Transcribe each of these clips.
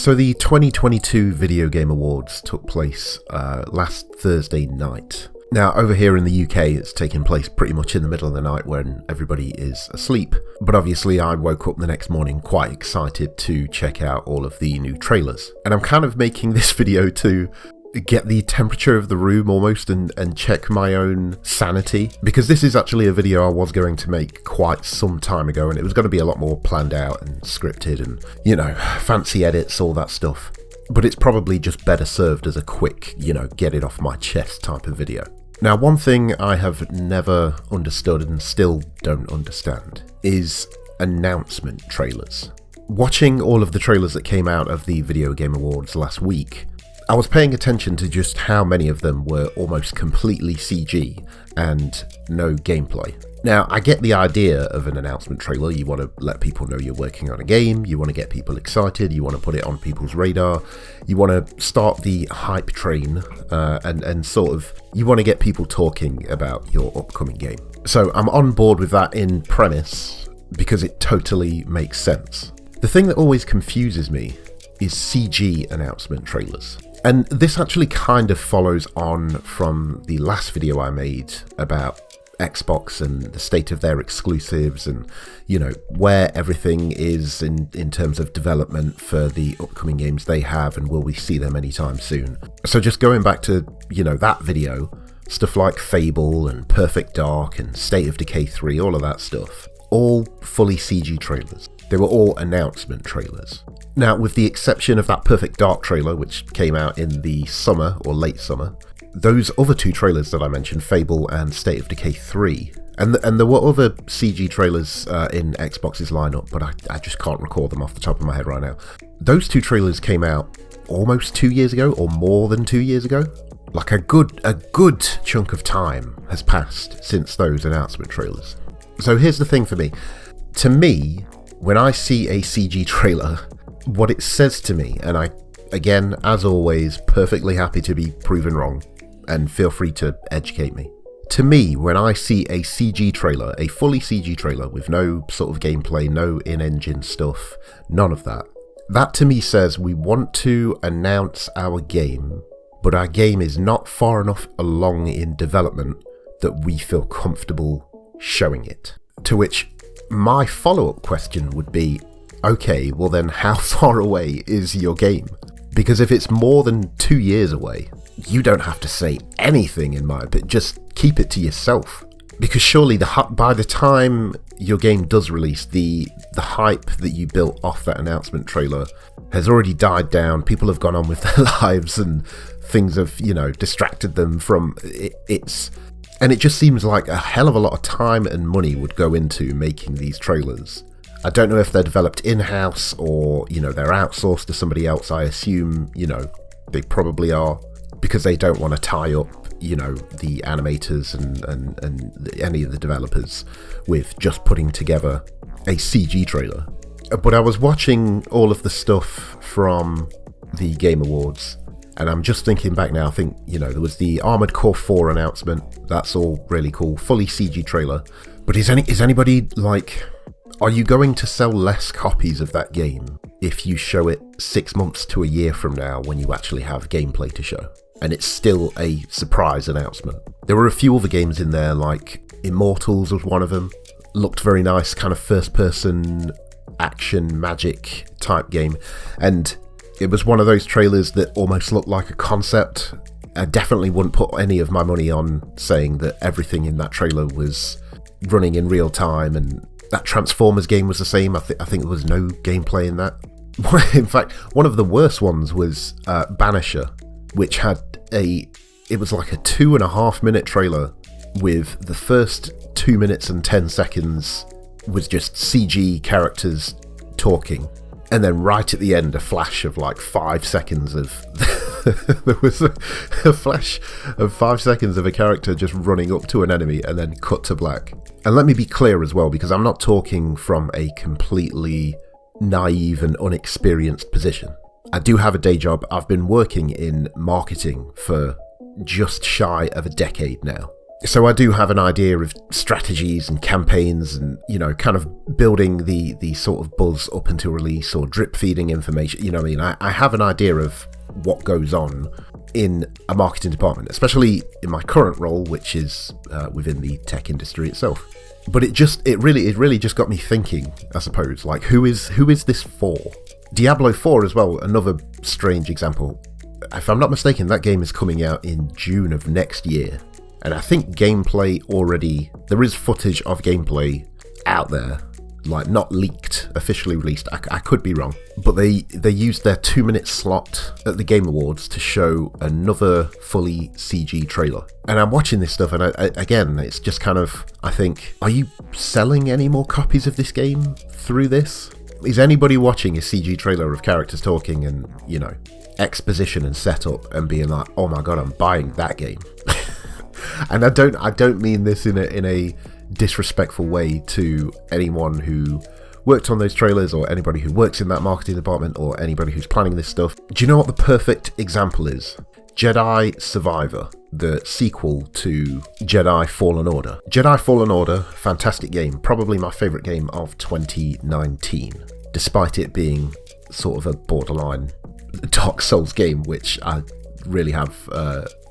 So the 2022 Video Game Awards took place last Thursday night. Now, over here in the UK, it's taking place pretty much in the middle of the night when everybody is asleep. But obviously, I woke up the next morning quite excited to check out all of the new trailers. And I'm kind of making this video to get the temperature of the room almost and check my own sanity. Because this is actually a video I was going to make quite some time ago, and it was going to be a lot more planned out and scripted and, you know, fancy edits, all that stuff. But it's probably just better served as a quick, get it off my chest type of video. Now, one thing I have never understood and still don't understand is announcement trailers. Watching all of the trailers that came out of the Video Game Awards last week, I was paying attention to just how many of them were almost completely CG and no gameplay. Now, I get the idea of an announcement trailer. You want to let people know you're working on a game, you want to get people excited, you want to put it on people's radar, you want to start the hype train, and sort of, you want to get people talking about your upcoming game. So I'm on board with that in premise, because it totally makes sense. The thing that always confuses me is CG announcement trailers. And this actually kind of follows on from the last video I made about Xbox and the state of their exclusives and, where everything is in terms of development for the upcoming games they have, and will we see them anytime soon. So just going back to, that video, stuff like Fable and Perfect Dark and State of Decay 3, all of that stuff, all fully CG trailers. They were all announcement trailers. Now, with the exception of that Perfect Dark trailer, which came out in the summer or late summer, those other two trailers that I mentioned, Fable and State of Decay 3, and there were other CG trailers in Xbox's lineup, but I just can't recall them off the top of my head right now. Those two trailers came out almost 2 years ago, or more than 2 years ago. Like a good chunk of time has passed since those announcement trailers. So here's the thing for me. To me, when I see a CG trailer, what it says to me, and I, again, as always, perfectly happy to be proven wrong, and feel free to educate me. To me, when I see a CG trailer, a fully CG trailer with no sort of gameplay, no in-engine stuff, none of that, that to me says we want to announce our game, but our game is not far enough along in development that we feel comfortable showing it. To which my follow-up question would be, okay, well then how far away is your game? Because if it's more than 2 years away, you don't have to say anything in my opinion, just keep it to yourself. Because surely by the time your game does release, the hype that you built off that announcement trailer has already died down, people have gone on with their lives and things have, distracted them from it. And it just seems like a hell of a lot of time and money would go into making these trailers. I don't know if they're developed in-house or, they're outsourced to somebody else. I assume, they probably are, because they don't want to tie up, the animators and any of the developers with just putting together a CG trailer. But I was watching all of the stuff from the Game Awards, and I'm just thinking back now, I think, there was the Armored Core 4 announcement. That's all really cool, fully CG trailer. But is anybody like, are you going to sell less copies of that game if you show it 6 months to a year from now when you actually have gameplay to show? And it's still a surprise announcement. There were a few other games in there, like Immortals was one of them. Looked very nice, kind of first-person action magic type game. And it was one of those trailers that almost looked like a concept. I definitely wouldn't put any of my money on saying that everything in that trailer was running in real time, and that Transformers game was the same. I think there was no gameplay in that. In fact, one of the worst ones was Banisher, which had it was like a 2.5 minute trailer with the first 2 minutes and 10 seconds was just CG characters talking. And then right at the end, a flash of like 5 seconds of... there was a flash of 5 seconds of a character just running up to an enemy and then cut to black. And let me be clear as well, because I'm not talking from a completely naive and unexperienced position. I do have a day job. I've been working in marketing for just shy of a decade now. So I do have an idea of strategies and campaigns and, kind of building the sort of buzz up until release, or drip feeding information. You know what I mean? I have an idea of what goes on in a marketing department, especially in my current role, which is within the tech industry itself. But it really just got me thinking, I suppose, like, who is this for? Diablo 4 as well, another strange example. If I'm not mistaken, that game is coming out in June of next year. And I think there is footage of gameplay out there, like not leaked, officially released. I could be wrong. But they used their 2-minute slot at the Game Awards to show another fully CG trailer. And I'm watching this stuff, and again, it's just kind of, I think, are you selling any more copies of this game through this? Is anybody watching a CG trailer of characters talking and, exposition and setup and being like, oh my god, I'm buying that game? And I don't mean this in a disrespectful way to anyone who worked on those trailers, or anybody who works in that marketing department, or anybody who's planning this stuff. Do you know what the perfect example is? Jedi Survivor, the sequel to Jedi Fallen Order. Jedi Fallen Order, fantastic game, probably my favourite game of 2019, despite it being sort of a borderline Dark Souls game, which I really have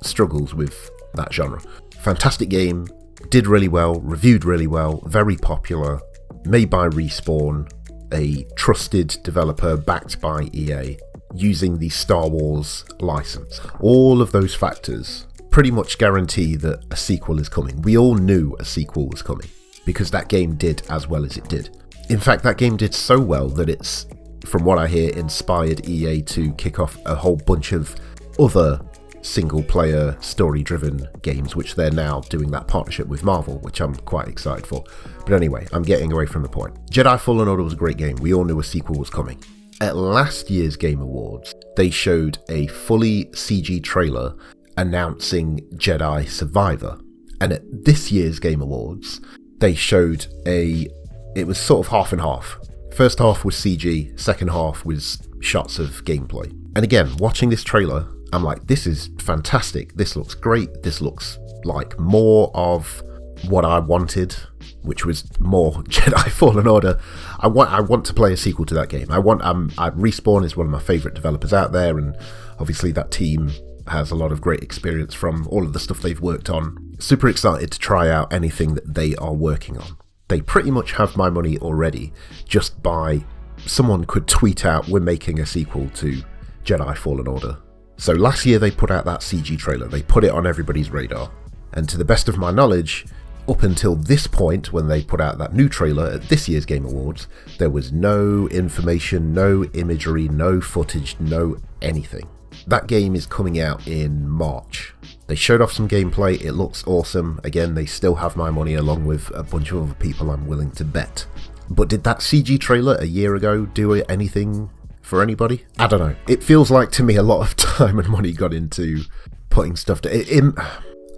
struggles with that genre. Fantastic game, did really well, reviewed really well, very popular, made by Respawn, a trusted developer backed by EA, using the Star Wars license. All of those factors pretty much guarantee that a sequel is coming. We all knew a sequel was coming because that game did as well as it did. In fact, that game did so well that it's, from what I hear, inspired EA to kick off a whole bunch of other single-player, story-driven games, which they're now doing that partnership with Marvel, which I'm quite excited for. But anyway, I'm getting away from the point. Jedi Fallen Order was a great game. We all knew a sequel was coming. At last year's Game Awards, they showed a fully CG trailer announcing Jedi Survivor. And at this year's Game Awards, they showed it was sort of half and half. First half was CG, second half was shots of gameplay. And again, watching this trailer, I'm like, this is fantastic. This looks great. This looks like more of what I wanted, which was more Jedi Fallen Order. I want to play a sequel to that game. Respawn is one of my favourite developers out there, and obviously that team has a lot of great experience from all of the stuff they've worked on. Super excited to try out anything that they are working on. They pretty much have my money already, just by someone could tweet out, we're making a sequel to Jedi Fallen Order. So last year they put out that CG trailer, they put it on everybody's radar, and to the best of my knowledge, up until this point when they put out that new trailer at this year's Game Awards, there was no information, no imagery, no footage, no anything. That game is coming out in March. They showed off some gameplay, it looks awesome. Again, they still have my money along with a bunch of other people I'm willing to bet. But did that CG trailer a year ago do anything for anybody? I don't know. It feels like to me a lot of time and money got into putting stuff to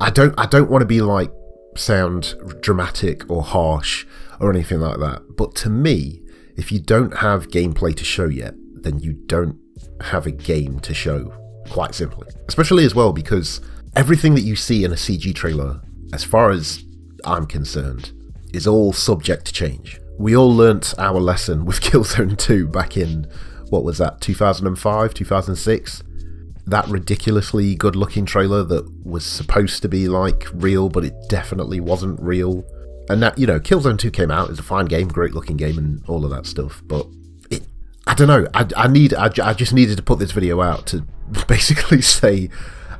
I don't want to be like sound dramatic or harsh or anything like that, but to me, if you don't have gameplay to show yet, then you don't have a game to show, quite simply. Especially as well because everything that you see in a CG trailer, as far as I'm concerned, is all subject to change. We all learnt our lesson with Killzone 2 back in, what was that, 2005, 2006? That ridiculously good-looking trailer that was supposed to be, like, real, but it definitely wasn't real. And that, Killzone 2 came out, it's a fine game, great-looking game, and all of that stuff, but I don't know, I just needed to put this video out to basically say,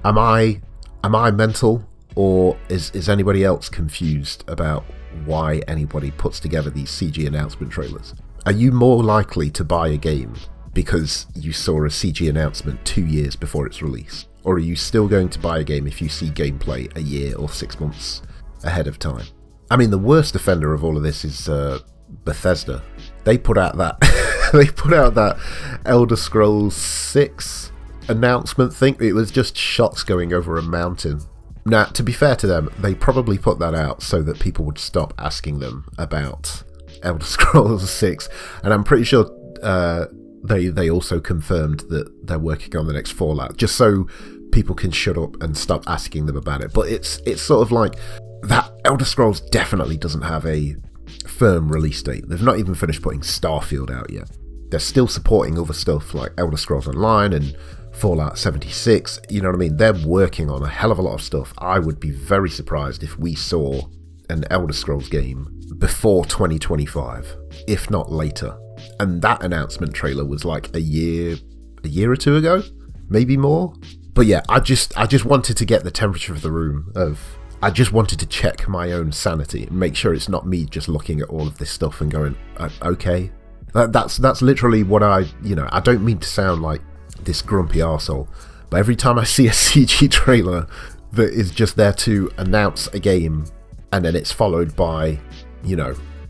am I mental, or is anybody else confused about why anybody puts together these CG announcement trailers? Are you more likely to buy a game because you saw a CG announcement 2 years before its release? Or are you still going to buy a game if you see gameplay a year or 6 months ahead of time? I mean, the worst offender of all of this is Bethesda. They put out that Elder Scrolls 6 announcement thing. It was just shots going over a mountain. Now, to be fair to them, they probably put that out so that people would stop asking them about Elder Scrolls 6, and I'm pretty sure they also confirmed that they're working on the next Fallout, just so people can shut up and stop asking them about it. But it's sort of like, that Elder Scrolls definitely doesn't have a firm release date. They've not even finished putting Starfield out yet. They're still supporting other stuff like Elder Scrolls Online and Fallout 76. You know what I mean? They're working on a hell of a lot of stuff. I would be very surprised if we saw an Elder Scrolls game before 2025, if not later. And that announcement trailer was like a year or two ago, maybe more. But yeah, I just wanted to get the temperature of the room. I just wanted to check my own sanity and make sure it's not me just looking at all of this stuff and going, okay. That's literally what I don't mean to sound like this grumpy arsehole, but every time I see a CG trailer that is just there to announce a game and then it's followed by,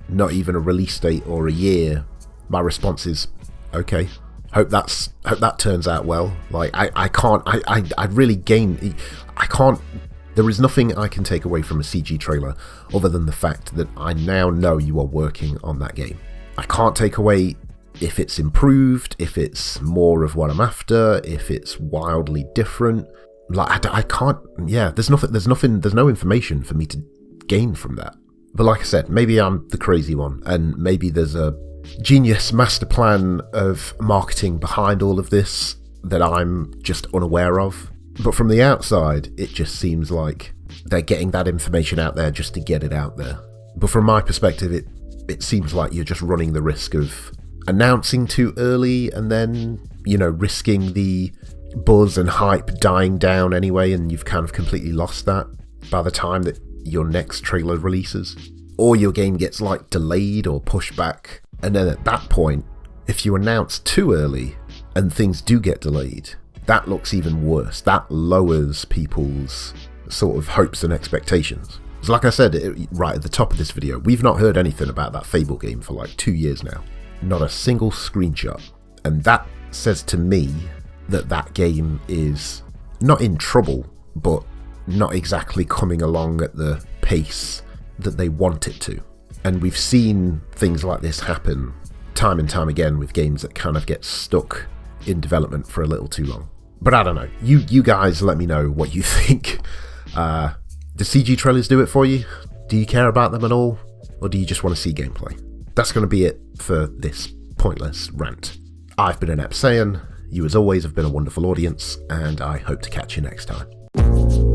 not even a release date or a year, my response is, okay, hope that turns out well. Like, there is nothing I can take away from a CG trailer other than the fact that I now know you are working on that game. I can't take away if it's improved, if it's more of what I'm after, if it's wildly different. Like, I can't, there's no information for me to gain from that. But like I said, maybe I'm the crazy one, and maybe there's a genius master plan of marketing behind all of this that I'm just unaware of. But from the outside, it just seems like they're getting that information out there just to get it out there. But from my perspective, it seems like you're just running the risk of announcing too early and then, risking the buzz and hype dying down anyway, and you've kind of completely lost that by the time that your next trailer releases. Or your game gets like delayed or pushed back, and then at that point, if you announce too early and things do get delayed, that looks even worse. That lowers people's sort of hopes and expectations. So like I said right at the top of this video, we've not heard anything about that Fable game for like 2 years now. Not a single screenshot. And that says to me that game is not in trouble, but not exactly coming along at the pace that they want it to. And we've seen things like this happen time and time again with games that kind of get stuck in development for a little too long. But I don't know. You guys let me know what you think. Do CG trailers do it for you? Do you care about them at all? Or do you just want to see gameplay? That's going to be it for this pointless rant. I've been Inept Saiyan. You as always have been a wonderful audience, and I hope to catch you next time.